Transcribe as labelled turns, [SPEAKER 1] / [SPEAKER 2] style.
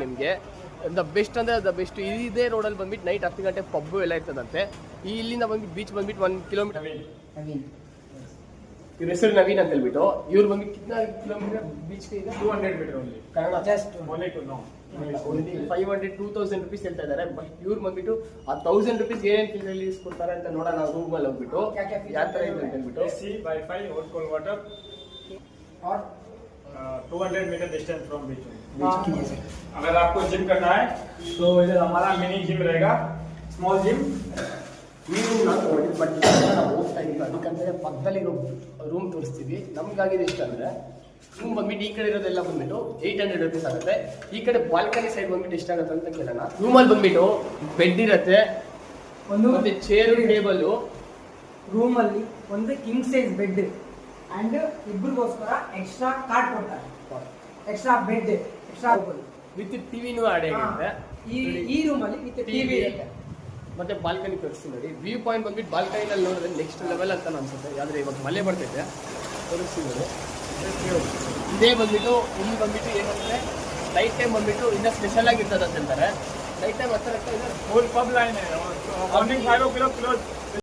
[SPEAKER 1] ನಿಮಗೆ. The best ಅಂದರೆ the best ಇದೇ ರೋಡಲ್ಲಿ ಬಂದ್ಬಿಟ್ಟು ನೈಟ್ 10 ಗಂಟೆ ಪಬ್ಬು ಎಲ್ಲ ಇರ್ತದಂತೆ. ಇಲ್ಲಿಂದ ಬಂದ್ಬಿಟ್ಟು ಬೀಚ್ ಬಂದ್ಬಿಟ್ಟು 1 ಕಿಲೋಮೀಟರ್. ಇವ್ರ ಹೆಸರು ನವೀನ್ ಅಂತ ಹೇಳ್ಬಿಟ್ಟು. ಇವ್ರು ಬಂದ್ಬಿಟ್ಟು ಕಿತ್ನಾ ಕಿಲೋಮೀಟರ್ ಬೀಚ್ಗೆ ಈಗ
[SPEAKER 2] 200 metre only.
[SPEAKER 1] Kannada
[SPEAKER 2] just only to know.
[SPEAKER 1] 500-2000 rupees ಹೇಳ್ತಾ ಇದ್ದಾರೆ. ಬಟ್ ಇವ್ರು ಬಂದ್ಬಿಟ್ಟು ಆ 1000 rupees ಏನೇನು ಫೆಸಿಲಿಟೀಸ್ ಕೊಡ್ತಾರೆ ಅಂತ ನೋಡೋಣ ನಾವು ರೂಮಲ್ಲಿ ಹೋಗ್ಬಿಟ್ಟು ಯಾವ ಥರ ಇದೆ ಅಂತ ಹೇಳ್ಬಿಟ್ಟು.
[SPEAKER 2] AC, Wi-Fi, hot cold water और 200 मीटर डिस्टेंस फ्रॉम बीच. अगर आपको जिम करना है तो इधर हमारा मिनी जिम रहेगा, स्मॉल जिम.
[SPEAKER 1] ನೀವು ನಾನು ನೋಡಿ ಬಟ್ ನಾವು ಹೋಗ್ತಾ ಇದ್ದೀವಿ ಅದಕ್ಕಂತಲೇ ಪಕ್ಕದಲ್ಲಿರೋ ರೂಮ್ ತೋರಿಸ್ತೀವಿ. ನಮ್ಗಾಗಿದೆ ಇಷ್ಟ ಅಂದರೆ ರೂಮ್ ಬಂದ್ಬಿಟ್ಟು ಈ ಕಡೆ ಇರೋದೆಲ್ಲ ಬಂದ್ಬಿಟ್ಟು 800 rupees ಆಗುತ್ತೆ. ಈ ಕಡೆ ಬಾಲ್ಕನಿ ಸೈಡ್ ಬಂದ್ಬಿಟ್ಟು ಎಷ್ಟಾಗುತ್ತೆ ಅಂತ ಕೇಳೋಣ. ರೂಮಲ್ಲಿ ಬಂದ್ಬಿಟ್ಟು ಬೆಡ್ ಇರುತ್ತೆ, ಮತ್ತೆ ಚೇರು ಟೇಬಲು.
[SPEAKER 3] ರೂಮಲ್ಲಿ ಒಂದು ಕಿಂಗ್ ಸೈಜ್ ಬೆಡ್ ಅಂಡ್ ಇಬ್ಬರಿಗೋಸ್ಕರ ಎಕ್ಸ್ಟ್ರಾ ಕಾರ್ಡ್ ಕೊಡ್ತಾರೆ, ಎಕ್ಸ್ಟ್ರಾ ಬೆಡ್, ಎಕ್ಸ್ಟ್ರಾ
[SPEAKER 1] ವಿತ್ ಟಿವಿನೂ ಆಡ್ ಆಗಿರುತ್ತೆ.
[SPEAKER 3] ಈ ರೂಮಲ್ಲಿ ವಿತ್ ಟಿವಿ ಇರುತ್ತೆ.
[SPEAKER 1] ಮತ್ತೆ ಬಾಲ್ಕನಿ ತೋರಿಸ್ತೀನಿ ನೋಡಿ. ವ್ಯೂ ಪಾಯಿಂಟ್ ಬಂದ್ಬಿಟ್ಟು ಬಾಲ್ಕನಿನಲ್ಲಿ ನೋಡಿದ್ರೆ ನೆಕ್ಸ್ಟ್ ಲೆವೆಲ್ ಅಂತ ಅನ್ಸುತ್ತೆ. ಯಾವ್ದ್ರೆ ಇವಾಗ ಮಳೆ ಬರ್ತೈತೆ ತೋರಿಸ್ತೀನಿ ನೋಡಿ. ಇದೇ ಬಂದ್ಬಿಟ್ಟು ಇಲ್ಲಿ ಬಂದ್ಬಿಟ್ಟು ಏನಂದ್ರೆ ನೈಟ್ ಟೈಮ್ ಬಂದ್ಬಿಟ್ಟು ಇನ್ನೂ ಸ್ಪೆಷಲ್ ಆಗಿರ್ತದೆ ಅಂತ ಹೇಳ್ತಾರೆ. ನೈಟ್ ಟೈಮ್ ಹತ್ತಿರ
[SPEAKER 2] फुल पब लाइन है. Morning 5 o'clock close.